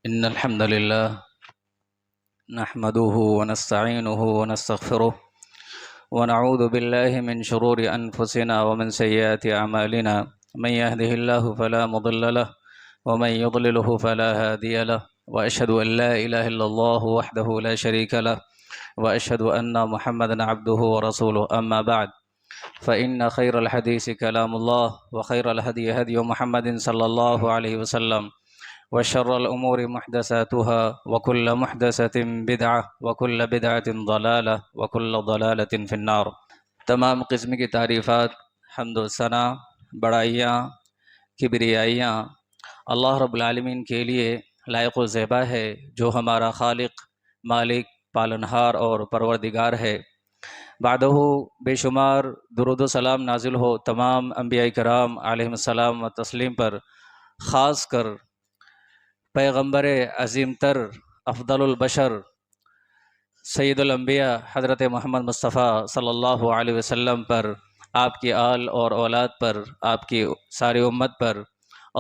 إن الحمد لله نحمده ونستعينه ونستغفره ونعوذ بالله من شرور أنفسنا ومن سيئات أعمالنا من يهده الله فلا مضل له ومن يضلله فلا هادي له وأشهد أن لا إله إلا الله وحده لا شريك له وأشهد أن محمدا عبده ورسوله أما بعد فإن خير الحديث كلام الله وخير الهدي هدي محمد صلى الله عليه وسلم وشر الأمور محدثاتها وكل محدثة بدعة وكل بدعة ضلالة وكل ضلالة في النار۔ تمام قسم کی تعریفات، حمد و ثنا، بڑائیاں، کبریائیاں اللہ رب العالمین کے لیے لائق و زیبا ہے، جو ہمارا خالق، مالک، پالنہار اور پروردگار ہے۔ بعدہ بے شمار درود و سلام نازل ہو تمام انبیاء کرام علیہم السلام و تسلیم پر، خاص کر پیغمبر عظیم تر، افضل البشر، سید الانبیاء حضرت محمد مصطفیٰ صلی اللہ علیہ وسلم پر، آپ کی آل اور اولاد پر، آپ کی ساری امت پر۔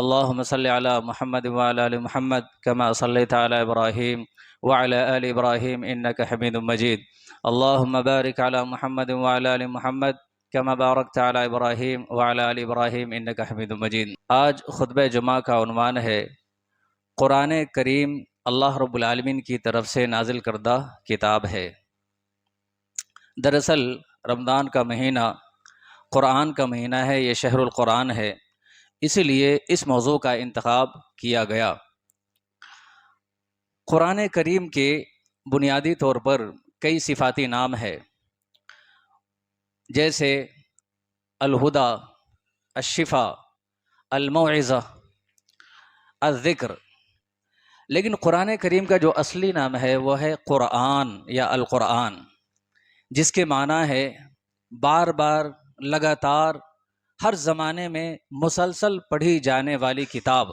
اللہم صلی علی محمد وعلی آل محمد کما صلیت علی ابراہیم وعلی آل ابراہیم انک حمید مجید۔ اللہم بارک علی محمد وعلی آل محمد کما بارکت علی ابراہیم وعلی آل ابراہیم انک حمید مجید۔ آج خطبہ جمعہ کا عنوان ہے قرآن کریم اللہ رب العالمین کی طرف سے نازل کردہ کتاب ہے۔ دراصل رمضان کا مہینہ قرآن کا مہینہ ہے، یہ شہر القرآن ہے، اسی لیے اس موضوع کا انتخاب کیا گیا۔ قرآن کریم کے بنیادی طور پر کئی صفاتی نام ہے، جیسے الہدی، الشفا، الموعظہ، الذکر، لیکن قرآن کریم کا جو اصلی نام ہے وہ ہے قرآن یا القرآن، جس کے معنی ہے بار بار، لگاتار، ہر زمانے میں مسلسل پڑھی جانے والی کتاب۔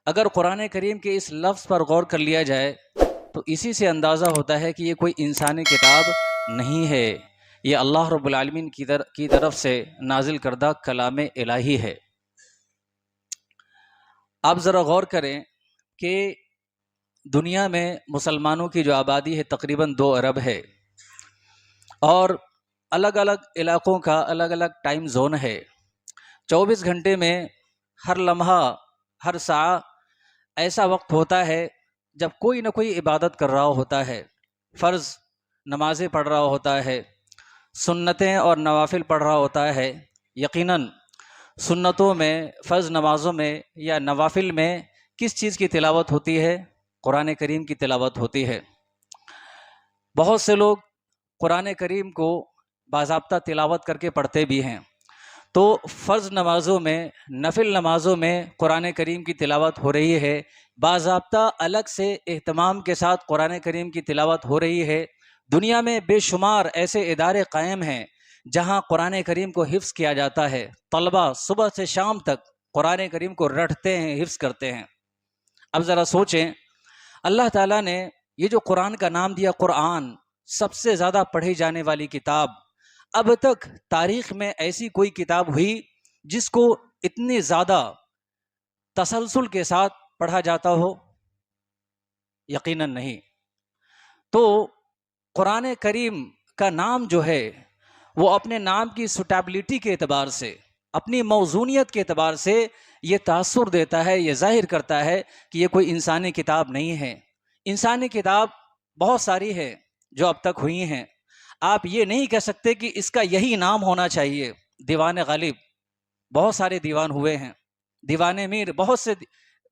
اگر قرآن کریم کے اس لفظ پر غور کر لیا جائے تو اسی سے اندازہ ہوتا ہے کہ یہ کوئی انسانی کتاب نہیں ہے، یہ اللہ رب العالمین کی طرف سے نازل کردہ کلام الہی ہے۔ آپ ذرا غور کریں کہ دنیا میں مسلمانوں کی جو آبادی ہے تقریباً 2 ارب ہے، اور الگ الگ علاقوں کا الگ الگ ٹائم زون ہے۔ 24 گھنٹے میں ہر لمحہ، ہر ساعہ ایسا وقت ہوتا ہے جب کوئی نہ کوئی عبادت کر رہا ہوتا ہے، فرض نمازیں پڑھ رہا ہوتا ہے، سنتیں اور نوافل پڑھ رہا ہوتا ہے۔ یقیناً سنتوں میں، فرض نمازوں میں یا نوافل میں کس چیز کی تلاوت ہوتی ہے؟ قرآن کریم کی تلاوت ہوتی ہے۔ بہت سے لوگ قرآن کریم کو باضابطہ تلاوت کر کے پڑھتے بھی ہیں، تو فرض نمازوں میں، نفل نمازوں میں قرآن کریم کی تلاوت ہو رہی ہے، باضابطہ الگ سے اہتمام کے ساتھ قرآن کریم کی تلاوت ہو رہی ہے۔ دنیا میں بے شمار ایسے ادارے قائم ہیں جہاں قرآن کریم کو حفظ کیا جاتا ہے، طلبہ صبح سے شام تک قرآن کریم کو رٹتے ہیں، حفظ کرتے ہیں۔ اب ذرا سوچیں، اللہ تعالیٰ نے یہ جو قرآن کا نام دیا قرآن، سب سے زیادہ پڑھی جانے والی کتاب، اب تک تاریخ میں ایسی کوئی کتاب ہوئی جس کو اتنی زیادہ تسلسل کے ساتھ پڑھا جاتا ہو؟ یقیناً نہیں۔ تو قرآن کریم کا نام جو ہے وہ اپنے نام کی سوٹیبلٹی کے اعتبار سے، اپنی موزونیت کے اعتبار سے یہ تاثر دیتا ہے، یہ ظاہر کرتا ہے کہ یہ کوئی انسانی کتاب نہیں ہے۔ انسانی کتاب بہت ساری ہے جو اب تک ہوئی ہیں، آپ یہ نہیں کہہ سکتے کہ اس کا یہی نام ہونا چاہیے۔ دیوان غالب، بہت سارے دیوان ہوئے ہیں، دیوان میر، بہت سے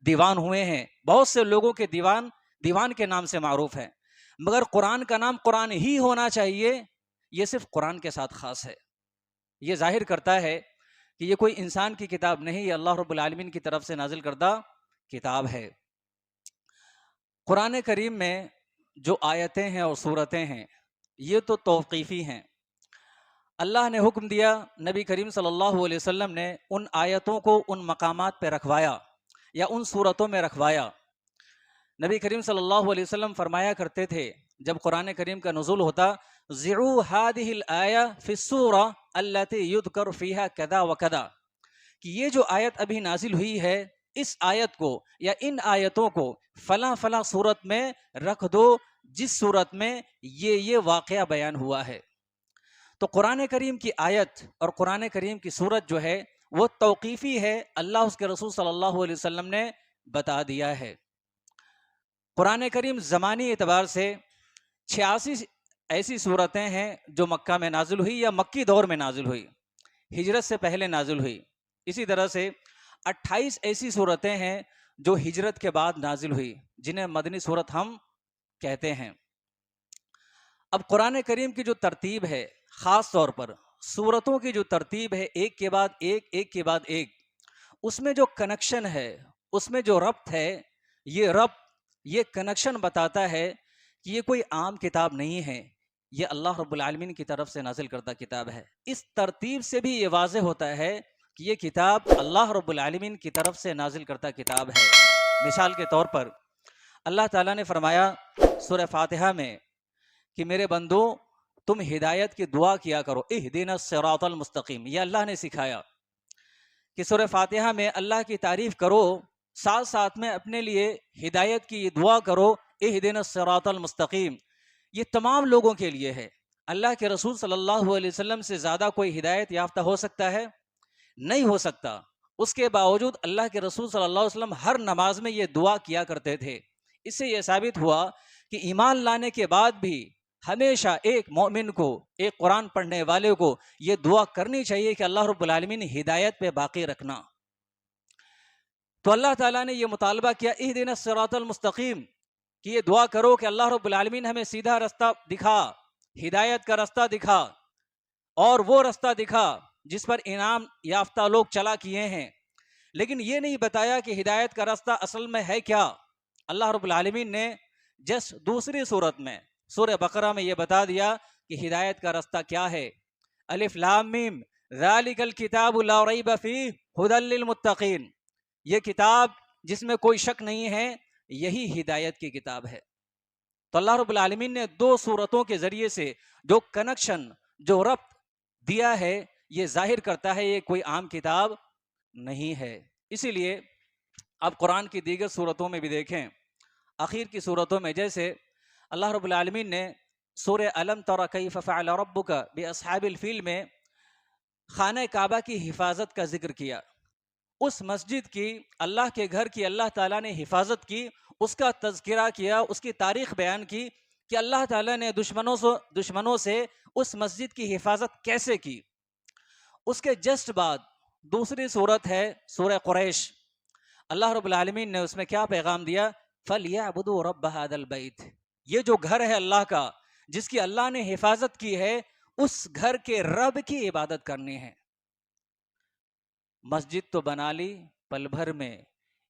دیوان ہوئے ہیں، بہت سے لوگوں کے دیوان کے نام سے معروف ہے، مگر قرآن کا نام قرآن ہی ہونا چاہیے، یہ صرف قرآن کے ساتھ خاص ہے۔ یہ ظاہر کرتا ہے کہ یہ کوئی انسان کی کتاب نہیں، یہ اللہ رب العالمین کی طرف سے نازل کردہ کتاب ہے۔ قرآن کریم میں جو آیتیں ہیں اور سورتیں ہیں یہ تو توقیفی ہیں۔ اللہ نے حکم دیا، نبی کریم صلی اللہ علیہ وسلم نے ان آیتوں کو ان مقامات پہ رکھوایا یا ان سورتوں میں رکھوایا۔ نبی کریم صلی اللہ علیہ وسلم فرمایا کرتے تھے جب قرآن کریم کا نزول ہوتا، ضعوا هذه الآیہ فی السورہ التي یذکر فیہا کذا و کذا، کہ یہ جو آیت ابھی نازل ہوئی ہے اس آیت کو یا ان آیتوں کو فلاں فلاں صورت میں رکھ دو جس صورت میں یہ واقعہ بیان ہوا ہے. تو قرآن کریم کی آیت اور قرآن کریم کی صورت جو ہے وہ توقیفی ہے، اللہ اس کے رسول صلی اللہ علیہ وسلم نے بتا دیا ہے. قرآن کریم زمانی اعتبار سے 86 ایسی صورتیں ہیں جو مکہ میں نازل ہوئی یا مکی دور میں نازل ہوئی، ہجرت سے پہلے نازل ہوئی. اسی طرح سے 28 ایسی صورتیں ہیں جو ہجرت کے بعد نازل ہوئی، جنہیں مدنی صورت ہم کہتے ہیں. اب قرآن کریم کی جو ترتیب ہے، خاص طور پر صورتوں کی جو ترتیب ہے، ایک کے بعد ایک، ایک کے بعد ایک، اس میں جو کنیکشن ہے، اس میں جو ربط ہے، یہ کنیکشن بتاتا ہے کہ یہ کوئی عام کتاب نہیں ہے، یہ اللہ رب العالمین کی طرف سے نازل کردہ کتاب ہے. اس ترتیب سے بھی یہ واضح ہوتا ہے کہ یہ کتاب اللہ رب العالمین کی طرف سے نازل کردہ کتاب ہے. مثال کے طور پر اللہ تعالیٰ نے فرمایا سورہ فاتحہ میں کہ میرے بندو تم ہدایت کی دعا کیا کرو، اہدنا الصراط المستقیم. یہ اللہ نے سکھایا کہ سورہ فاتحہ میں اللہ کی تعریف کرو، ساتھ ساتھ میں اپنے لیے ہدایت کی یہ دعا کرو، اہدنا الصراط المستقیم. یہ تمام لوگوں کے لیے ہے. اللہ کے رسول صلی اللہ علیہ وسلم سے زیادہ کوئی ہدایت یافتہ ہو سکتا ہے؟ نہیں ہو سکتا. اس کے باوجود اللہ کے رسول صلی اللہ علیہ وسلم ہر نماز میں یہ دعا کیا کرتے تھے. اس سے یہ ثابت ہوا کہ ایمان لانے کے بعد بھی ہمیشہ ایک مومن کو، ایک قرآن پڑھنے والے کو یہ دعا کرنی چاہیے کہ اللہ رب العالمین ہدایت پہ باقی رکھنا. تو اللہ تعالیٰ نے یہ مطالبہ کیا اہدنا الصراط المستقیم، کہ یہ دعا کرو کہ اللہ رب العالمین ہمیں سیدھا رستہ دکھا، ہدایت کا رستہ دکھا، اور وہ رستہ دکھا جس پر انعام یافتہ لوگ چلا کیے ہیں. لیکن یہ نہیں بتایا کہ ہدایت کا رستہ اصل میں ہے کیا. اللہ رب العالمین نے جس دوسری صورت میں، سورہ بقرہ میں یہ بتا دیا کہ ہدایت کا رستہ کیا ہے. الف لام میم ذالک الکتاب لا ریب فیہ ھدی للمتقین. یہ کتاب جس میں کوئی شک نہیں ہے، یہی ہدایت کی کتاب ہے. تو اللہ رب العالمین نے دو صورتوں کے ذریعے سے جو کنیکشن، جو ربط دیا ہے، یہ ظاہر کرتا ہے یہ کوئی عام کتاب نہیں ہے. اسی لیے آپ قرآن کی دیگر صورتوں میں بھی دیکھیں، آخر کی صورتوں میں جیسے اللہ رب العالمین نے سورہ الم تر کیف فعل ربک باصحاب الفیل میں خانہ کعبہ کی حفاظت کا ذکر کیا. اس مسجد کی، اللہ کے گھر کی اللہ تعالیٰ نے حفاظت کی، اس کا تذکرہ کیا، اس کی تاریخ بیان کی کہ اللہ تعالیٰ نے دشمنوں سے اس مسجد کی حفاظت کیسے کی. اس کے جسٹ بعد دوسری صورت ہے سورہ قریش. اللہ رب العالمین نے اس میں کیا پیغام دیا؟ فَلْيَعْبُدُوا رَبَّ هَذَا الْبَيْتِ. یہ جو گھر ہے اللہ کا، جس کی اللہ نے حفاظت کی ہے، اس گھر کے رب کی عبادت کرنی ہے. مسجد تو بنا لی پل بھر میں،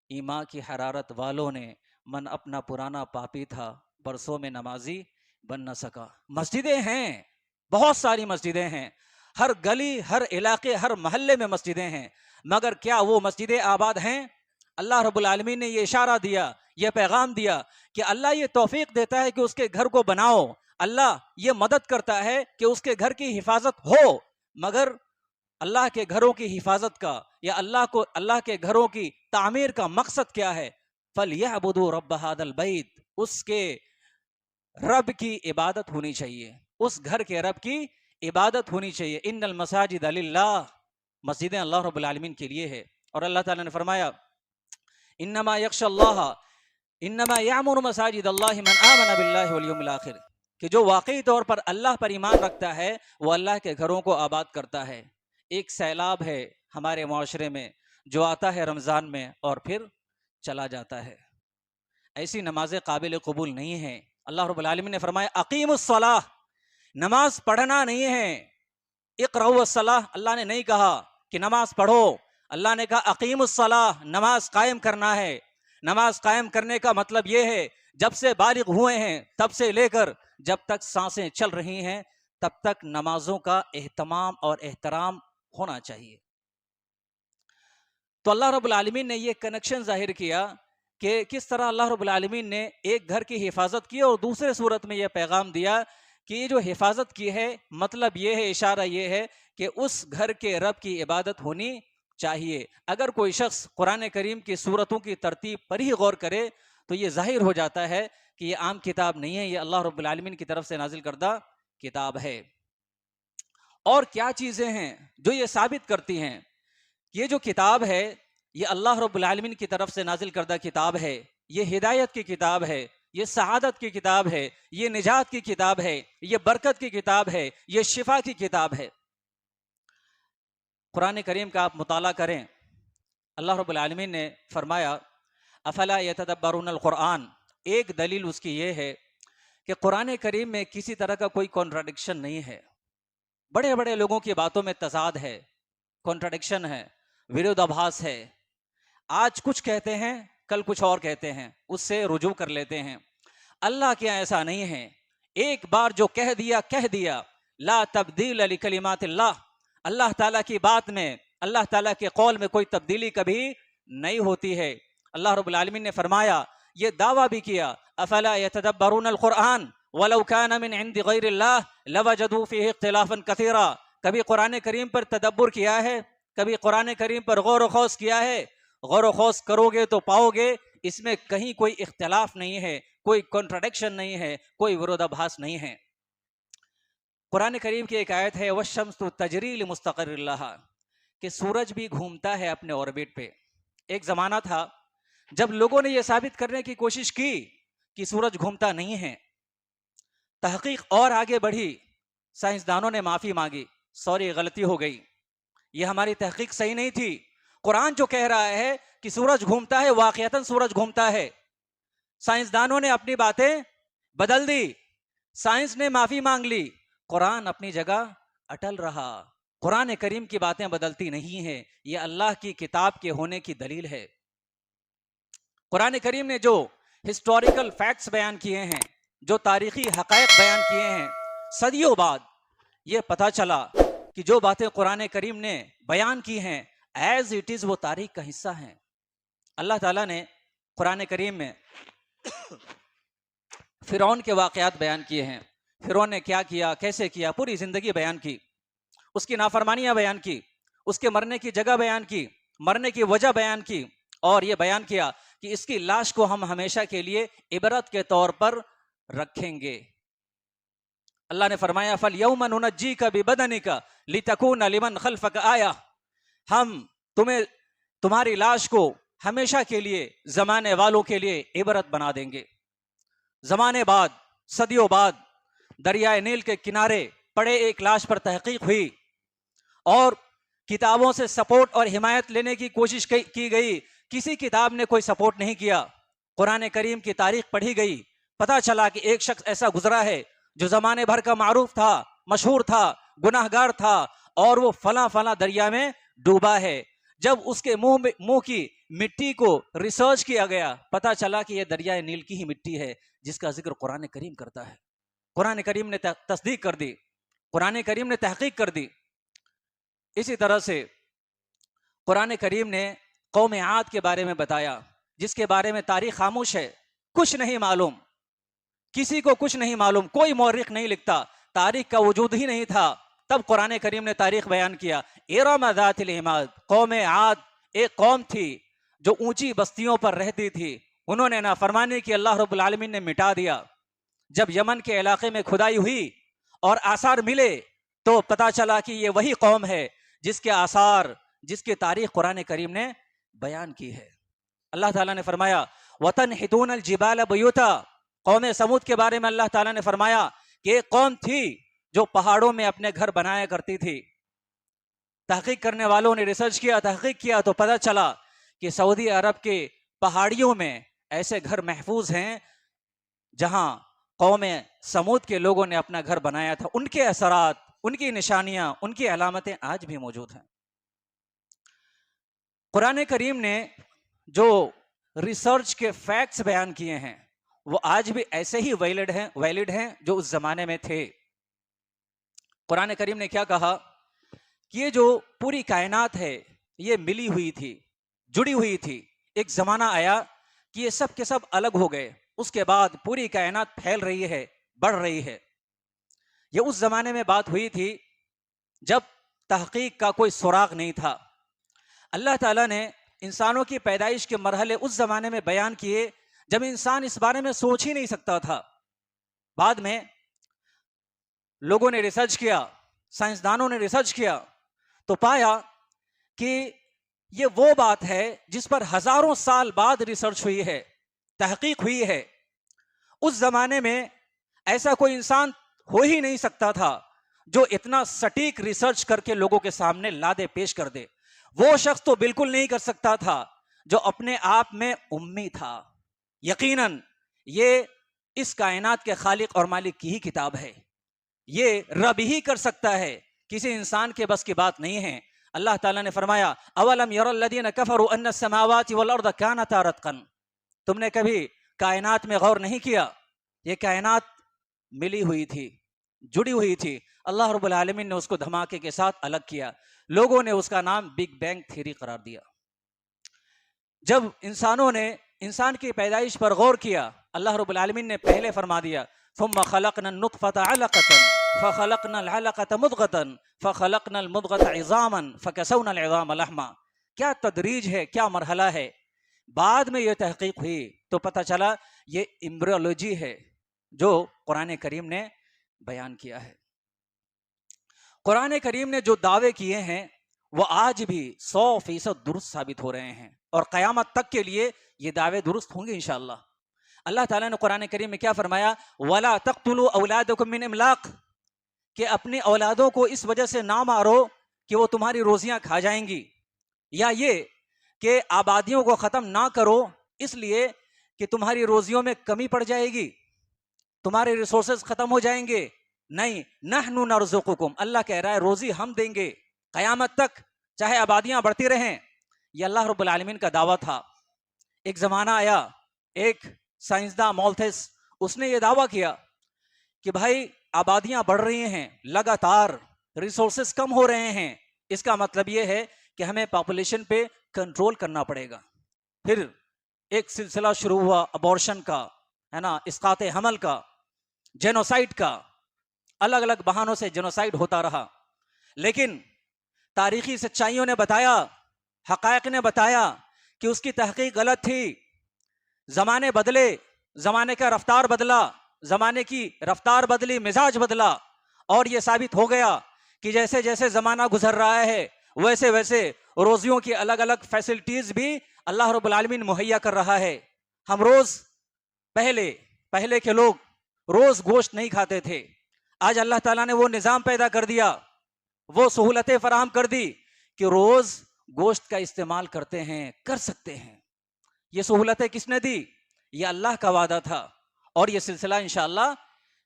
ایمان کی حرارت والوں نے، من اپنا پرانا پاپی تھا، برسوں میں نمازی بن نہ سکا. مسجدیں ہیں، بہت ساری مسجدیں ہیں، ہر گلی، ہر علاقے، ہر محلے میں مسجدیں ہیں، مگر کیا وہ مسجدیں آباد ہیں؟ اللہ رب العالمین نے یہ اشارہ دیا، یہ پیغام دیا کہ اللہ یہ توفیق دیتا ہے کہ اس کے گھر کو بناؤ، اللہ یہ مدد کرتا ہے کہ اس کے گھر کی حفاظت ہو، مگر اللہ کے گھروں کی حفاظت کا یا اللہ کے گھروں کی تعمیر کا مقصد کیا ہے؟ فَلْيَعْبُدُوا رَبَّ هَذَا الْبَيْتِ. اس کے رب کی عبادت ہونی چاہیے، اس گھر کے رب کی عبادت ہونی چاہیے. ان المساجد للہ، مسجدیں اللہ رب العالمین کے لیے ہے. اور اللہ تعالیٰ نے فرمایا انما یخشی اللہ، انما یعمر مساجد اللہ من آمن باللہ والیوم الآخر، کہ جو واقعی طور پر اللہ پر ایمان رکھتا ہے وہ اللہ کے گھروں کو آباد کرتا ہے. ایک سیلاب ہے ہمارے معاشرے میں جو آتا ہے رمضان میں اور پھر چلا جاتا ہے. ایسی نمازیں قابل قبول نہیں ہیں. اللہ رب العالمین نے فرمایا اقیم الصلاۃ، نماز پڑھنا نہیں ہے. اقرؤوا الصلاۃ اللہ نے نہیں کہا کہ نماز پڑھو، اللہ نے کہا اقیم الصلاۃ، نماز قائم کرنا ہے. نماز قائم کرنے کا مطلب یہ ہے جب سے بالغ ہوئے ہیں تب سے لے کر جب تک سانسیں چل رہی ہیں تب تک نمازوں کا اہتمام اور احترام ہونا چاہیے. تو اللہ رب العالمین نے یہ کنیکشن ظاہر کیا کہ کس طرح اللہ رب العالمین نے ایک گھر کی حفاظت کی، اور دوسرے صورت میں یہ پیغام دیا کہ یہ جو حفاظت کی ہے مطلب یہ ہے، اشارہ یہ ہے کہ اس گھر کے رب کی عبادت ہونی چاہیے۔ اگر کوئی شخص قرآن کریم کی صورتوں کی ترتیب پر ہی غور کرے تو یہ ظاہر ہو جاتا ہے کہ یہ عام کتاب نہیں ہے، یہ اللہ رب العالمین کی طرف سے نازل کردہ کتاب ہے۔ اور کیا چیزیں ہیں جو یہ ثابت کرتی ہیں یہ جو کتاب ہے یہ اللہ رب العالمین کی طرف سے نازل کردہ کتاب ہے، یہ ہدایت کی کتاب ہے، یہ سعادت کی کتاب ہے، یہ نجات کی کتاب ہے، یہ برکت کی کتاب ہے، یہ شفا کی کتاب ہے۔ قرآن کریم کا آپ مطالعہ کریں، اللہ رب العالمین نے فرمایا افلا یتدبرون القرآن، ایک دلیل اس کی یہ ہے کہ قرآن کریم میں کسی طرح کا کوئی کانٹراڈکشن نہیں ہے۔ بڑے بڑے لوگوں کی باتوں میں تضاد ہے، کانٹراڈکشن ہے، ورودابھاس ہے، آج کچھ کہتے ہیں کل کچھ اور کہتے ہیں، اس سے رجوع کر لیتے ہیں۔ اللہ کے ایسا نہیں ہے، ایک بار جو کہہ دیا، لا تبدیل لکلمات اللہ، اللہ تعالیٰ کی بات میں، اللہ تعالیٰ کے قول میں کوئی تبدیلی کبھی نہیں ہوتی ہے۔ اللہ رب العالمین نے فرمایا، یہ دعویٰ بھی کیا افلا یتدبرون القرآن ولو کان من عند غیر اللہ لوجدوا فیہ اختلافا کثیرا، کبھی قرآن کریم پر تدبر کیا ہے؟ کبھی قرآن کریم پر غور و خوض کیا ہے؟ غور و خوض کرو گے تو پاؤ گے اس میں کہیں کوئی اختلاف نہیں ہے، کوئی کنٹراڈکشن نہیں ہے، کوئی ورودابھاس نہیں ہے۔ قرآن کریم کی ایک آیت ہے وَالشَّمْسُ تَجْرِي لِمُسْتَقَرٍ لَهَا، کہ سورج بھی گھومتا ہے اپنے اوربٹ پہ۔ ایک زمانہ تھا جب لوگوں نے یہ ثابت کرنے کی کوشش کی کہ سورج گھومتا نہیں ہے، تحقیق اور آگے بڑھی، سائنسدانوں نے معافی مانگی، سوری غلطی ہو گئی، یہ ہماری تحقیق صحیح نہیں تھی، قرآن جو کہہ رہا ہے کہ سورج گھومتا ہے واقعتاً سورج گھومتا ہے۔ سائنسدانوں نے اپنی باتیں بدل دی، سائنس نے معافی مانگ لی، قرآن اپنی جگہ اٹل رہا۔ قرآن کریم کی باتیں بدلتی نہیں ہیں، یہ اللہ کی کتاب کے ہونے کی دلیل ہے۔ قرآن کریم نے جو ہسٹوریکل فیکٹس بیان کیے ہیں، جو تاریخی حقائق بیان کیے ہیں، صدیوں بعد یہ پتہ چلا کہ جو باتیں قرآن کریم نے بیان کی ہیں ایز اٹ از وہ تاریخ کا حصہ ہیں۔ اللہ تعالیٰ نے قرآن کریم میں فرعون کے واقعات بیان کیے ہیں، فرعون نے کیا کیا، کیسے کیا، پوری زندگی بیان کی، اس کی نافرمانیاں بیان کی، اس کے مرنے کی جگہ بیان کی، مرنے کی وجہ بیان کی، اور یہ بیان کیا کہ اس کی لاش کو ہم ہمیشہ کے لیے عبرت کے طور پر رکھیں گے۔ اللہ نے فرمایا فَالْيَوْمَ نُنَجِّيكَ بِبَدَنِكَ لِتَكُونَ لِمَنْ خَلْفَكَ آیَةً، ہم تمہاری لاش کو ہمیشہ کے لیے زمانے والوں کے لیے عبرت بنا دیں گے۔ زمانے بعد، صدیوں بعد دریائے نیل کے کنارے پڑے ایک لاش پر تحقیق ہوئی اور کتابوں سے سپورٹ اور حمایت لینے کی کوشش کی گئی، کسی کتاب نے کوئی سپورٹ نہیں کیا۔ قرآن کریم کی تاریخ پڑھی گئی، پتہ چلا کہ ایک شخص ایسا گزرا ہے جو زمانے بھر کا معروف تھا، مشہور تھا، گناہ گار تھا، اور وہ فلاں فلاں دریا میں ڈوبا ہے۔ جب اس کے منہ کی مٹی کو ریسرچ کیا گیا، پتہ چلا کہ یہ دریائے نیل کی ہی مٹی ہے جس کا ذکر قرآن کریم کرتا ہے۔ قرآن کریم نے تصدیق کر دی، قرآن کریم نے تحقیق کر دی۔ اسی طرح سے قرآن کریم نے قوم عاد کے بارے میں بتایا، جس کے بارے میں تاریخ خاموش ہے، کچھ نہیں معلوم، کسی کو کچھ نہیں معلوم، کوئی مورخ نہیں لکھتا، تاریخ کا وجود ہی نہیں تھا، تب قرآن کریم نے تاریخ بیان کیا۔ ارم ذات العماد، قوم عاد ایک قوم تھی جو اونچی بستیوں پر رہتی تھی، انہوں نے نافرمانی کی، اللہ رب العالمین نے مٹا دیا۔ جب یمن کے علاقے میں کھدائی ہوئی اور آثار ملے تو پتہ چلا کہ یہ وہی قوم ہے جس کے آثار، جس کی تاریخ قرآن کریم نے بیان کی ہے۔ اللہ تعالیٰ نے فرمایا وَتَنْحِتُونَ الْجِبَالَ بُيُوتًا، قوم سمود کے بارے میں اللہ تعالیٰ نے فرمایا کہ ایک قوم تھی جو پہاڑوں میں اپنے گھر بنایا کرتی تھی۔ تحقیق کرنے والوں نے ریسرچ کیا، تحقیق کیا تو پتہ چلا کہ سعودی عرب کے پہاڑیوں میں ایسے گھر محفوظ ہیں جہاں قوم سمود کے لوگوں نے اپنا گھر بنایا تھا۔ ان کے اثرات، ان کی نشانیاں، ان کی علامتیں آج بھی موجود ہیں۔ قرآن کریم نے جو ریسرچ کے فیکٹس بیان کیے ہیں وہ آج بھی ایسے ہی ویلڈ ہیں جو اس زمانے میں تھے۔ قرآن کریم نے کیا کہا کہ یہ جو پوری کائنات ہے یہ ملی ہوئی تھی، جڑی ہوئی تھی، ایک زمانہ آیا کہ یہ سب کے سب الگ ہو گئے، اس کے بعد پوری کائنات پھیل رہی ہے، بڑھ رہی ہے۔ یہ اس زمانے میں بات ہوئی تھی جب تحقیق کا کوئی سراغ نہیں تھا۔ اللہ تعالیٰ نے انسانوں کی پیدائش کے مرحلے اس زمانے میں بیان کیے جب انسان اس بارے میں سوچ ہی نہیں سکتا تھا. بعد میں لوگوں نے ریسرچ کیا، سائنسدانوں نے ریسرچ کیا تو پایا کہ یہ وہ بات ہے جس پر ہزاروں سال بعد ریسرچ ہوئی ہے، تحقیق ہوئی ہے. اس زمانے میں ایسا کوئی انسان ہو ہی نہیں سکتا تھا جو اتنا سٹیک ریسرچ کر کے لوگوں کے سامنے لا دے، پیش کر دے. وہ شخص تو بالکل نہیں کر سکتا تھا جو اپنے آپ میں امی تھا. یقیناً یہ اس کائنات کے خالق اور مالک کی ہی کتاب ہے، یہ رب ہی کر سکتا ہے، کسی انسان کے بس کی بات نہیں ہے. اللہ تعالیٰ نے فرمایا اولم یر الذین کفروا ان السماوات والارض کانتا رتقا، تم نے کبھی کائنات میں غور نہیں کیا؟ یہ کائنات ملی ہوئی تھی، جڑی ہوئی تھی. اللہ رب العالمین نے اس کو دھماکے کے ساتھ الگ کیا. لوگوں نے اس کا نام بگ بینگ تھیوری قرار دیا. جب انسانوں نے انسان کی پیدائش پر غور کیا، اللہ رب العالمین نے پہلے فرما دیا ثم خلقنا النطفة علقة فخلقنا العلقة مضغة فخلقنا المضغة عظاما فكسونا العظام لحما. کیا تدریج ہے، کیا مرحلہ ہے. بعد میں یہ تحقیق ہوئی تو پتہ چلا یہ ایمبریولوجی ہے جو قرآن کریم نے بیان کیا ہے. قرآن کریم نے جو دعوے کیے ہیں وہ آج بھی 100% درست ثابت ہو رہے ہیں اور قیامت تک کے لیے یہ دعوے درست ہوں گے انشاءاللہ. اللہ تعالیٰ نے قرآن کریم میں کیا فرمایا وَلَا تَقْتُلُوا أَوْلَادَكُم مِّنْ إِمْلَاقٍ، کہ اپنی اولادوں کو اس وجہ سے نہ مارو کہ وہ تمہاری روزیاں کھا جائیں گی، یا یہ کہ آبادیوں کو ختم نہ کرو اس لیے کہ تمہاری روزیوں میں کمی پڑ جائے گی، تمہارے ریسورسز ختم ہو جائیں گے. نہیں، نحن نرزقکم، اللہ کہہ رہا ہے روزی ہم دیں گے قیامت تک، چاہے آبادیاں بڑھتی رہیں. یہ اللہ رب العالمین کا دعویٰ تھا. ایک زمانہ آیا، ایک سائنسداں مالتھس، اس نے یہ دعویٰ کیا کہ بھائی آبادیاں بڑھ رہی ہیں، لگاتار ریسورسز کم ہو رہے ہیں، اس کا مطلب یہ ہے کہ ہمیں پاپولیشن پہ کنٹرول کرنا پڑے گا. پھر ایک سلسلہ شروع ہوا ابورشن کا، ہے نا، اسقاط حمل کا، جینوسائڈ کا. الگ الگ بہانوں سے جینوسائڈ ہوتا رہا، لیکن تاریخی سچائیوں نے بتایا، حقائق نے بتایا کہ اس کی تحقیق غلط تھی. زمانے بدلے، زمانے کا رفتار بدلا، زمانے کی رفتار بدلی، مزاج بدلا، اور یہ ثابت ہو گیا کہ جیسے جیسے زمانہ گزر رہا ہے ویسے ویسے روزیوں کی الگ الگ فیسلٹیز بھی اللہ رب العالمین مہیا کر رہا ہے. ہم روز پہلے کے لوگ روز گوشت نہیں کھاتے تھے، آج اللہ تعالیٰ نے وہ نظام پیدا کر دیا، وہ سہولتیں فراہم کر دی کہ روز گوشت کا استعمال کرتے ہیں، کر سکتے ہیں. یہ سہولتیں کس نے دی؟ یہ اللہ کا وعدہ تھا، اور یہ سلسلہ انشاءاللہ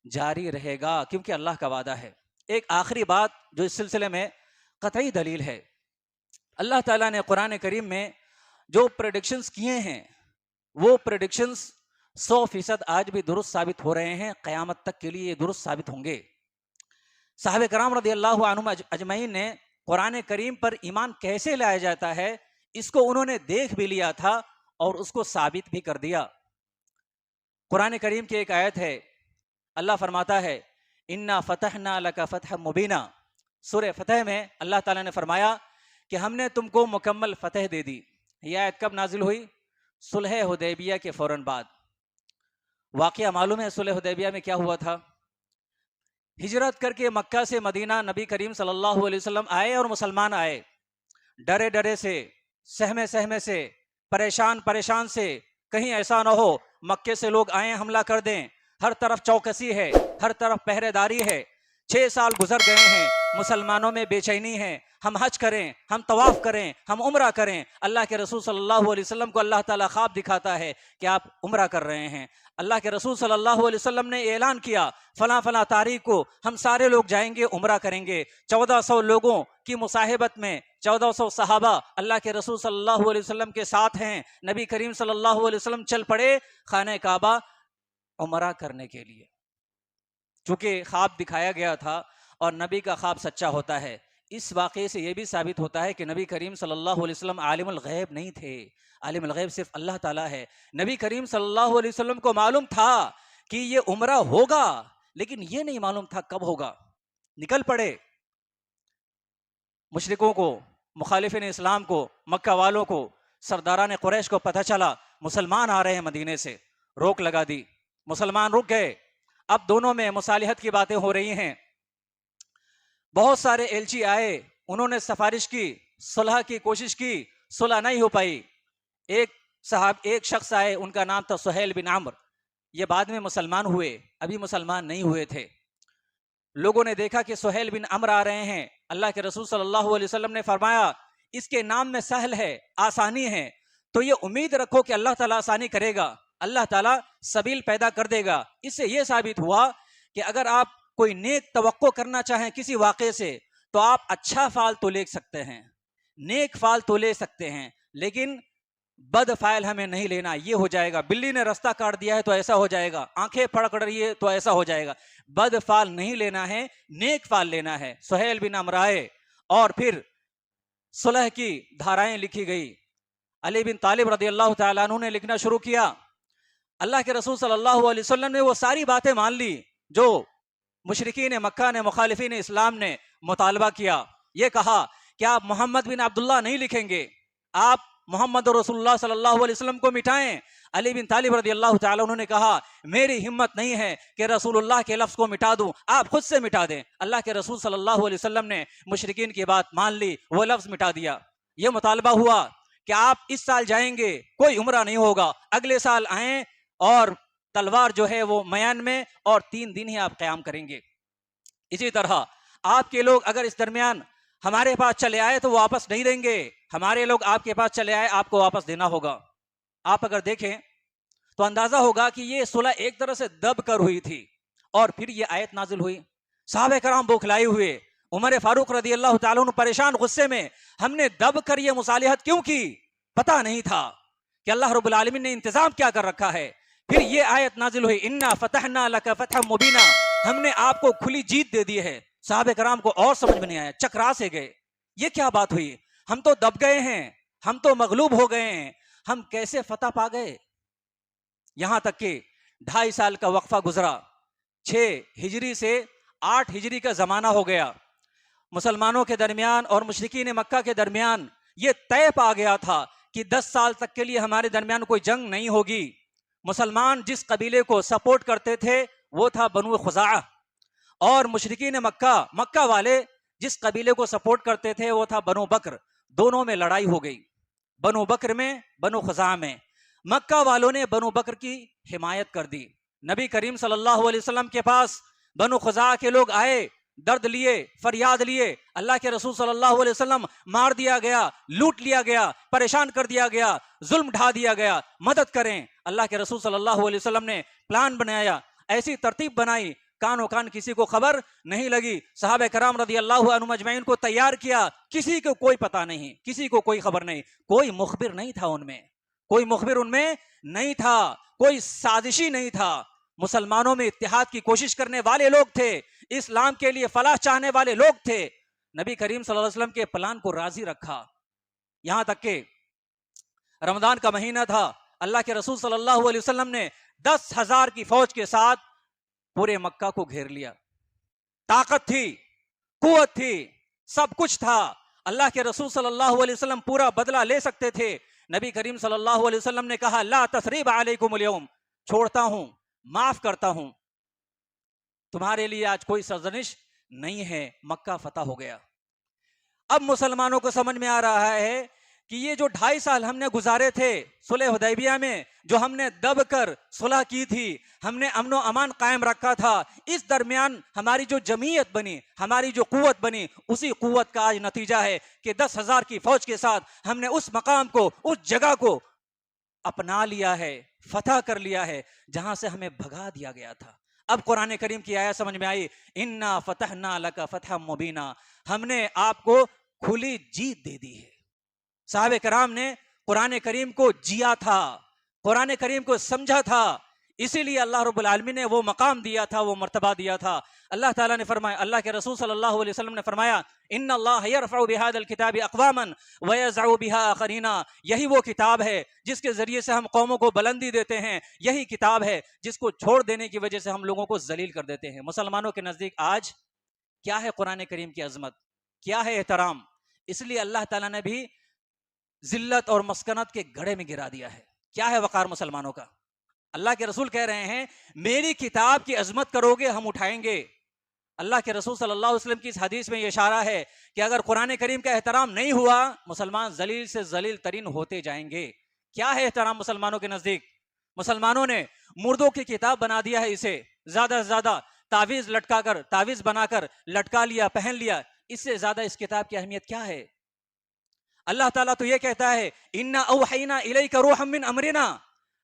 جاری رہے گا کیونکہ اللہ کا وعدہ ہے. ایک آخری بات جو اس سلسلے میں قطعی دلیل ہے، اللہ تعالیٰ نے قرآن کریم میں جو پریڈکشنز کیے ہیں وہ پریڈکشنز 100% آج بھی درست ثابت ہو رہے ہیں، قیامت تک کے لیے یہ درست ثابت ہوں گے. صحابہ کرام رضی اللہ عنہم اجمعین نے قرآن کریم پر ایمان کیسے لایا جاتا ہے اس کو انہوں نے دیکھ بھی لیا تھا اور اس کو ثابت بھی کر دیا. قرآن کریم کی ایک آیت ہے، اللہ فرماتا ہے اِنَّا فَتَحْنَا لَكَ فَتْحًا مُبِينًا. سورہ فتح میں اللہ تعالیٰ نے فرمایا کہ ہم نے تم کو مکمل فتح دے دی. یہ آیت کب نازل ہوئی؟ صلح حدیبیہ کے فوراً بعد. واقعہ معلوم ہے صلح حدیبیہ میں کیا ہوا تھا؟ ہجرت کر کے مکہ سے مدینہ نبی کریم صلی اللہ علیہ وسلم آئے اور مسلمان آئے، ڈرے ڈرے سے، سہمے سے، پریشان سے، کہیں ایسا نہ ہو مکے سے لوگ آئیں حملہ کر دیں. ہر طرف چوکسی ہے، ہر طرف پہرے داری ہے. 6 سال گزر گئے ہیں، مسلمانوں میں بے چینی ہے. ہم حج کریں، ہم طواف کریں، ہم عمرہ کریں. اللہ کے رسول صلی اللہ علیہ وسلم کو اللہ تعالیٰ خواب دکھاتا ہے کہ آپ عمرہ کر رہے ہیں. اللہ کے رسول صلی اللہ علیہ وسلم نے اعلان کیا فلاں تاریخ کو ہم سارے لوگ جائیں گے، عمرہ کریں گے. 1400 لوگوں کی مصاحبت میں 1400 صحابہ اللہ کے رسول صلی اللہ علیہ وسلم کے ساتھ ہیں. نبی کریم صلی اللہ علیہ وسلم چل پڑے خانہ کعبہ عمرہ کرنے کے لیے. چونکہ خواب دکھایا گیا تھا اور نبی کا خواب سچا ہوتا ہے. اس واقعے سے یہ بھی ثابت ہوتا ہے کہ نبی کریم صلی اللہ علیہ وسلم عالم الغیب نہیں تھے. عالم الغیب صرف اللہ تعالیٰ ہے. نبی کریم صلی اللہ علیہ وسلم کو معلوم تھا کہ یہ عمرہ ہوگا، لیکن یہ نہیں معلوم تھا کب ہوگا. نکل پڑے، مشرکوں کو مخالفین اسلام کو، مکہ والوں کو، سرداران قریش کو پتہ چلا مسلمان آ رہے ہیں مدینے سے، روک لگا دی، مسلمان رک گئے۔ اب دونوں میں مصالحت کی باتیں ہو رہی ہیں، بہت سارے ایلچی آئے، انہوں نے سفارش کی، صلح کی کوشش کی، صلح نہیں ہو پائی۔ ایک شخص آئے، ان کا نام تھا سہیل بن عمرو، یہ بعد میں مسلمان ہوئے، ابھی مسلمان نہیں ہوئے تھے۔ لوگوں نے دیکھا کہ سہیل بن عمرو آ رہے ہیں، اللہ کے رسول صلی اللہ علیہ وسلم نے فرمایا اس کے نام میں سہل ہے، آسانی ہے، تو یہ امید رکھو کہ اللہ تعالیٰ آسانی کرے گا، اللہ تعالیٰ سبیل پیدا کر دے گا۔ اس سے یہ ثابت ہوا کہ اگر آپ کوئی نیک توقع کرنا چاہیں کسی واقعے سے تو آپ اچھا فعل تو لے سکتے ہیں، نیک فعل تو لے سکتے ہیں، لیکن بد فعل ہمیں نہیں لینا۔ یہ ہو جائے گا، بلی نے رستہ کاٹ دیا ہے تو ایسا ہو جائے گا، آنکھیں پھڑک رہی ہے تو ایسا ہو جائے گا، بد فعل نہیں لینا ہے، نیک فعل لینا ہے۔ سہیل بن عمرو آئے اور پھر صلح کی دھارائیں لکھی گئی، علی بن طالب رضی اللہ تعالیٰ عنہ نے لکھنا شروع کیا۔ اللہ کے رسول صلی اللہ علیہ وسلم نے وہ ساری باتیں مان لی جو مشرکین مکہ نے، مخالفین اسلام نے مطالبہ کیا۔ یہ کہا کہ آپ محمد بن عبداللہ نہیں لکھیں گے، آپ محمد رسول اللہ صلی اللہ علیہ وسلم کو مٹائیں۔ علی بن طالب رضی اللہ تعالیٰ انہوں نے کہا میری ہمت نہیں ہے کہ رسول اللہ کے لفظ کو مٹا دوں، آپ خود سے مٹا دیں۔ اللہ کے رسول صلی اللہ علیہ وسلم نے مشرکین کی بات مان لی، وہ لفظ مٹا دیا۔ یہ مطالبہ ہوا کہ آپ اس سال جائیں گے، کوئی عمرہ نہیں ہوگا، اگلے سال آئیں اور تلوار جو ہے وہ میان میں، اور 3 دن ہی آپ قیام کریں گے۔ اسی طرح آپ کے لوگ اگر اس درمیان ہمارے پاس چلے آئے تو واپس نہیں دیں گے، ہمارے لوگ آپ کے پاس چلے آئے آپ کو واپس دینا ہوگا۔ آپ اگر دیکھیں تو اندازہ ہوگا کہ یہ صلح ایک طرح سے دب کر ہوئی تھی، اور پھر یہ آیت نازل ہوئی، صحابہ کرام بوکھلائے ہوئے، عمر فاروق رضی اللہ تعالیٰ عنہ پریشان غصے میں، ہم نے دب کر یہ مصالحت کیوں کی؟ پتہ نہیں تھا کہ اللہ رب العالمین نے انتظام کیا کر رکھا ہے۔ پھر یہ آیت نازل ہوئی، انا فتحنا لک فتحا مبینا، ہم نے آپ کو کھلی جیت دے دی ہے۔ صحابہ کرام کو اور سمجھ میں نہیں آیا، چکرا سے گئے، یہ کیا بات ہوئی؟ ہم تو دب گئے ہیں، ہم تو مغلوب ہو گئے ہیں، ہم کیسے فتح پا گئے؟ یہاں تک کہ 2.5 سال کا وقفہ گزرا، 6 ہجری سے 8 ہجری کا زمانہ ہو گیا، مسلمانوں کے درمیان اور مشرکین مکہ کے درمیان یہ طے پا گیا تھا کہ 10 سال تک کے لیے ہمارے درمیان کوئی جنگ نہیں ہوگی۔ مسلمان جس قبیلے کو سپورٹ کرتے تھے وہ تھا بنو خزاعہ، اور مشرکین مکہ والے جس قبیلے کو سپورٹ کرتے تھے وہ تھا بنو بکر۔ دونوں میں لڑائی ہو گئی، بنو بکر میں، بنو خزاعہ میں۔ مکہ والوں نے بنو بکر کی حمایت کر دی۔ نبی کریم صلی اللہ علیہ وسلم کے پاس بنو خزاعہ کے لوگ آئے، درد لیے، فریاد لیے، اللہ کے رسول صلی اللہ علیہ وسلم مار دیا گیا، لوٹ لیا گیا، پریشان کر دیا گیا، ظلم ڈھا دیا گیا، مدد کریں۔ اللہ کے رسول صلی اللہ علیہ وسلم نے پلان بنایا، ایسی ترتیب بنائی، کانوں کان کسی کو خبر نہیں لگی۔ صحابہ کرام رضی اللہ عنہم اجمعین کو تیار کیا، کسی کو کوئی پتہ نہیں، کسی کو کوئی خبر نہیں، کوئی مخبر نہیں تھا ان میں، کوئی مخبر ان میں نہیں تھا، کوئی سازشی نہیں تھا۔ مسلمانوں میں اتحاد کی کوشش کرنے والے لوگ تھے، اسلام کے لیے فلاح چاہنے والے لوگ تھے۔ نبی کریم صلی اللہ علیہ وسلم کے پلان کو راضی رکھا، یہاں تک کہ رمضان کا مہینہ تھا، اللہ کے رسول صلی اللہ علیہ وسلم نے 10,000 کی فوج کے ساتھ پورے مکہ کو گھیر لیا۔ طاقت تھی، قوت تھی، سب کچھ تھا، اللہ کے رسول صلی اللہ علیہ وسلم پورا بدلہ لے سکتے تھے۔ نبی کریم صلی اللہ علیہ وسلم نے کہا لا تثریب علیکم اليوم، چھوڑتا ہوں، معاف کرتا ہوں، تمہارے لیے آج کوئی سرزنش نہیں ہے۔ مکہ فتح ہو گیا۔ اب مسلمانوں کو سمجھ میں آ رہا ہے کہ یہ جو 2.5 سال ہم نے گزارے تھے صلح حدیبیہ میں، جو ہم نے دب کر صلح کی تھی، ہم نے امن و امان قائم رکھا تھا، اس درمیان ہماری جو جمعیت بنی، ہماری جو قوت بنی، اسی قوت کا آج نتیجہ ہے کہ 10,000 کی فوج کے ساتھ ہم نے اس مقام کو، اس جگہ کو اپنا لیا ہے، فتح کر لیا ہے جہاں سے ہمیں بھگا دیا گیا تھا۔ اب قرآن کریم کی آیت سمجھ میں آئی، انا فتحنا لک فتحا مبینا، ہم نے آپ کو کھلی جیت دے دی ہے۔ صحابہ کرام نے قرآن کریم کو جیا تھا، قرآن کریم کو سمجھا تھا، اسی لیے اللہ رب العالمین نے وہ مقام دیا تھا، وہ مرتبہ دیا تھا۔ اللہ تعالیٰ نے فرمایا، اللہ کے رسول صلی اللہ علیہ وسلم نے فرمایا ان اللہ یرفع بہذا الکتاب اقواما ویضع بها آخرین، یہی وہ کتاب ہے جس کے ذریعے سے ہم قوموں کو بلندی دیتے ہیں، یہی کتاب ہے جس کو چھوڑ دینے کی وجہ سے ہم لوگوں کو ذلیل کر دیتے ہیں۔ مسلمانوں کے نزدیک آج کیا ہے قرآن کریم کی عظمت، کیا ہے احترام؟ اس لیے اللہ تعالیٰ نے بھی ذلت اور مسکنت کے گڑھے میں گرا دیا ہے. کیا ہے وقار مسلمانوں کا؟ اللہ کے رسول کہہ رہے ہیں میری کتاب کی عظمت کرو گے ہم اٹھائیں گے. اللہ کے رسول صلی اللہ علیہ وسلم کی اس حدیث میں یہ اشارہ ہے کہ اگر قرآن کریم کا احترام نہیں ہوا مسلمان ذلیل سے ذلیل ترین ہوتے جائیں گے. کیا ہے احترام مسلمانوں کے نزدیک؟ مسلمانوں نے مردوں کی کتاب بنا دیا ہے اسے. زیادہ سے زیادہ تعویذ لٹکا کر تعویذ بنا کر لٹکا لیا پہن لیا. اس سے زیادہ اس کتاب کی اہمیت کیا ہے؟ اللہ تعالیٰ تو یہ کہتا ہے اِنَّا أَوْحَيْنَا إِلَيْكَ رُوحًا مِّنْ أَمْرِنَا.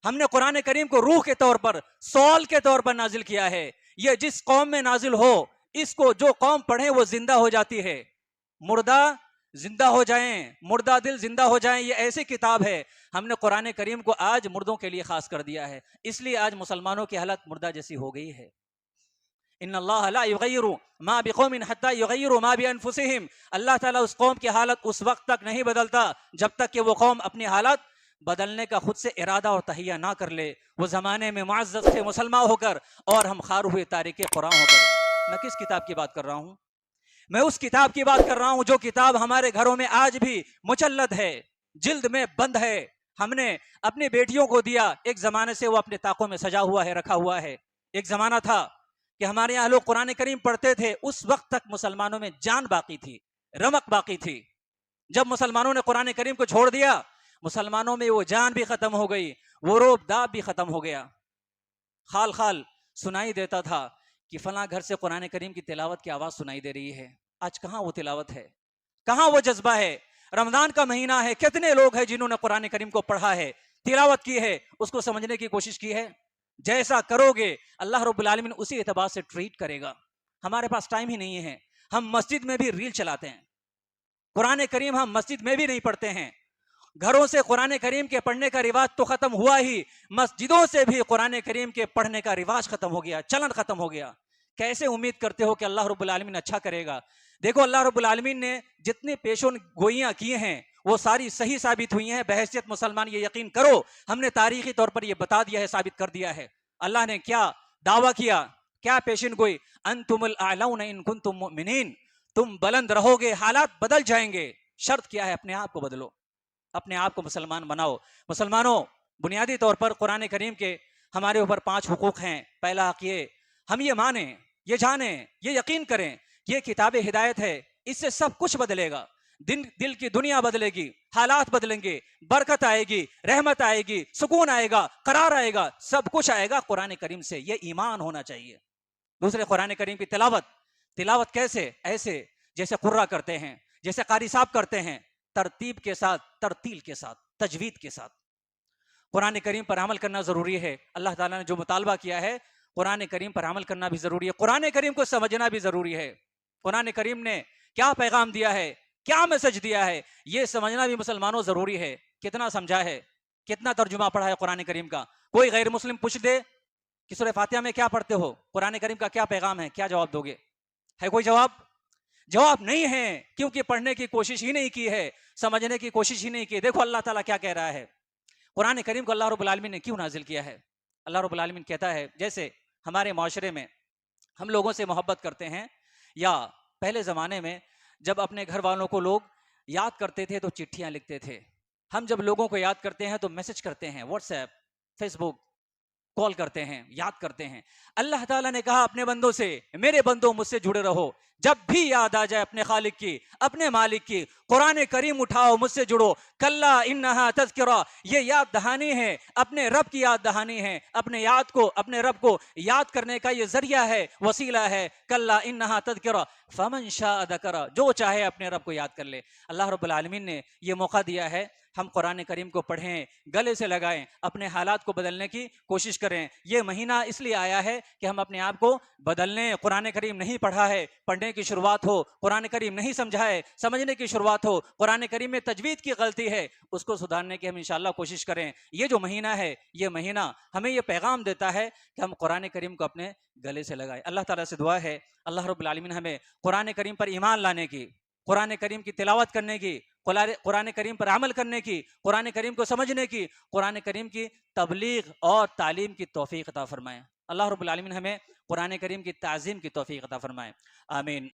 ہم نے قرآن کریم کو روح کے طور پر سول کے طور پر نازل کیا ہے. یہ جس قوم میں نازل ہو اس کو جو قوم پڑھے وہ زندہ ہو جاتی ہے. مردہ زندہ ہو جائیں, مردہ دل زندہ ہو جائیں. یہ ایسی کتاب ہے. ہم نے قرآن کریم کو آج مردوں کے لیے خاص کر دیا ہے. اس لیے آج مسلمانوں کی حالت مردہ جیسی ہو گئی ہے. ان اللہ لا یغیر ما بقوم حتی یغیروا ما بانفسہم. اللہ تعالیٰ اس قوم کی حالت اس وقت تک نہیں بدلتا جب تک کہ وہ قوم اپنی حالت بدلنے کا خود سے ارادہ اور تہیہ نہ کر لے. وہ زمانے میں معزز تھے مسلمان ہو کر اور ہم خار ہوئے تارک قرآن ہو کر. میں کس کتاب کی بات کر رہا ہوں؟ میں اس کتاب کی بات کر رہا ہوں جو کتاب ہمارے گھروں میں آج بھی مجلد ہے, جلد میں بند ہے. ہم نے اپنی بیٹیوں کو دیا. ایک زمانے سے وہ اپنے طاقوں میں سجا ہوا ہے, رکھا ہوا ہے. ایک زمانہ تھا کہ ہمارے یہاں لوگ قرآن کریم پڑھتے تھے. اس وقت تک مسلمانوں میں جان باقی تھی, رمق باقی تھی. جب مسلمانوں نے قرآن کریم کو چھوڑ دیا مسلمانوں میں وہ جان بھی ختم ہو گئی, وہ روب داب بھی ختم ہو گیا. خال خال سنائی دیتا تھا کہ فلاں گھر سے قرآن کریم کی تلاوت کی آواز سنائی دے رہی ہے. آج کہاں وہ تلاوت ہے, کہاں وہ جذبہ ہے؟ رمضان کا مہینہ ہے, کتنے لوگ ہیں جنہوں نے قرآن کریم کو پڑھا ہے, تلاوت کی ہے, اس کو سمجھنے کی کوشش کی ہے؟ جیسا کرو گے اللہ رب العالمین اسی اعتبار سے ٹریٹ کرے گا. ہمارے پاس ٹائم ہی نہیں ہے. ہم مسجد میں بھی ریل چلاتے ہیں, قرآن کریم ہم مسجد میں بھی نہیں پڑھتے ہیں. گھروں سے قرآن کریم کے پڑھنے کا رواج تو ختم ہوا ہی, مسجدوں سے بھی قرآن کریم کے پڑھنے کا رواج ختم ہو گیا, چلن ختم ہو گیا. کیسے امید کرتے ہو کہ اللہ رب العالمین اچھا کرے گا؟ دیکھو اللہ رب العالمین نے جتنی پیشن گوئیاں کی ہیں وہ ساری صحیح ثابت ہوئی ہیں. بحیثیت مسلمان یہ یقین کرو, ہم نے تاریخی طور پر یہ بتا دیا ہے, ثابت کر دیا ہے. اللہ نے کیا دعویٰ کیا, کیا پیشن گوئی؟ انتم الاعلون ان کنتم مؤمنین. تم بلند رہو گے, حالات بدل جائیں گے. شرط کیا ہے؟ اپنے آپ کو بدلو, اپنے آپ کو مسلمان بناؤ. مسلمانوں, بنیادی طور پر قرآن کریم کے ہمارے اوپر 5 حقوق ہیں. پہلا حق یہ, ہم یہ مانیں, یہ جانیں, یہ یقین کریں یہ کتاب ہدایت ہے, اس سے سب کچھ بدلے گا. دل کی دنیا بدلے گی, حالات بدلیں گے, برکت آئے گی, رحمت آئے گی, سکون آئے گا, قرار آئے گا, سب کچھ آئے گا قرآن کریم سے. یہ ایمان ہونا چاہیے. دوسرے, قرآن کریم کی تلاوت کیسے؟ ایسے جیسے قرہ کرتے ہیں, جیسے قاری صاحب کرتے ہیں, ترتیب کے ساتھ, ترتیل کے ساتھ, تجوید کے ساتھ. قرآن کریم پر عمل کرنا ضروری ہے. اللہ تعالیٰ نے جو مطالبہ کیا ہے قرآن کریم پر عمل کرنا بھی ضروری ہے. قرآن کریم کو سمجھنا بھی ضروری ہے. قرآن کریم نے کیا پیغام دیا ہے, کیا میسج دیا ہے, یہ سمجھنا بھی مسلمانوں ضروری ہے. کتنا سمجھا ہے, کتنا ترجمہ پڑھا ہے قرآن کریم کا؟ کوئی غیر مسلم پوچھ دے کہ سورہ فاتحہ میں کیا پڑھتے ہو, قرآن کریم کا کیا پیغام ہے, کیا جواب دو گے؟ ہے کوئی جواب؟ جواب نہیں ہے, کیونکہ پڑھنے کی کوشش ہی نہیں کی ہے, سمجھنے کی کوشش ہی نہیں کی. دیکھو اللہ تعالیٰ کیا کہہ رہا ہے. قرآن کریم کو اللہ رب العالمین نے کیوں نازل کیا ہے؟ اللہ رب العالمین کہتا ہے جیسے ہمارے معاشرے میں ہم لوگوں سے محبت کرتے ہیں, یا پہلے زمانے میں جب اپنے گھر والوں کو لوگ یاد کرتے تھے تو چٹھیاں لکھتے تھے. ہم جب لوگوں کو یاد کرتے ہیں تو میسج کرتے ہیں, واٹس ایپ, فیس بک, کال کرتے ہیں, یاد کرتے ہیں. اللہ تعالیٰ نے کہا اپنے بندوں سے, میرے بندوں مجھ سے جڑے رہو. جب بھی یاد آ جائے اپنے خالق کی, اپنے مالک کی, قرآن کریم اٹھاؤ, مجھ سے جڑو. کلا انہا تذکرہ, یہ یاد دہانی ہے, اپنے رب کی یاد دہانی ہے. اپنے یاد کو, اپنے رب کو یاد کرنے کا یہ ذریعہ ہے, وسیلہ ہے. کلا انہا تذکرہ فمن شاء ذکرہ, جو چاہے اپنے رب کو یاد کر لے. اللہ رب العالمین نے یہ موقع دیا ہے, ہم قرآن کریم کو پڑھیں, گلے سے لگائیں, اپنے حالات کو بدلنے کی کوشش کریں. یہ مہینہ اس لیے آیا ہے کہ ہم اپنے آپ کو بدل لیں. قرآن کریم نہیں پڑھا ہے, پڑھنے کی شروعات ہو. قرآن کریم نہیں سمجھا ہے, سمجھنے کی شروعات ہو. قرآن کریم میں تجوید کی غلطی ہے, اس کو سدھارنے کی ہم انشاءاللہ کوشش کریں. یہ جو مہینہ ہے, یہ مہینہ ہمیں یہ پیغام دیتا ہے کہ ہم قرآن کریم کو اپنے گلے سے لگائیں. اللہ تعالیٰ سے دعا ہے اللہ رب العالمین ہمیں قرآن کریم پر ایمان لانے کی, قرآن کریم کی تلاوت کرنے کی, قرآن کریم پر عمل کرنے کی, قرآن کریم کو سمجھنے کی, قرآن کریم کی تبلیغ اور تعلیم کی توفیق عطا فرمائے. اللہ رب العالمین ہمیں قرآن کریم کی تعظیم کی توفیق عطا فرمائے. آمین.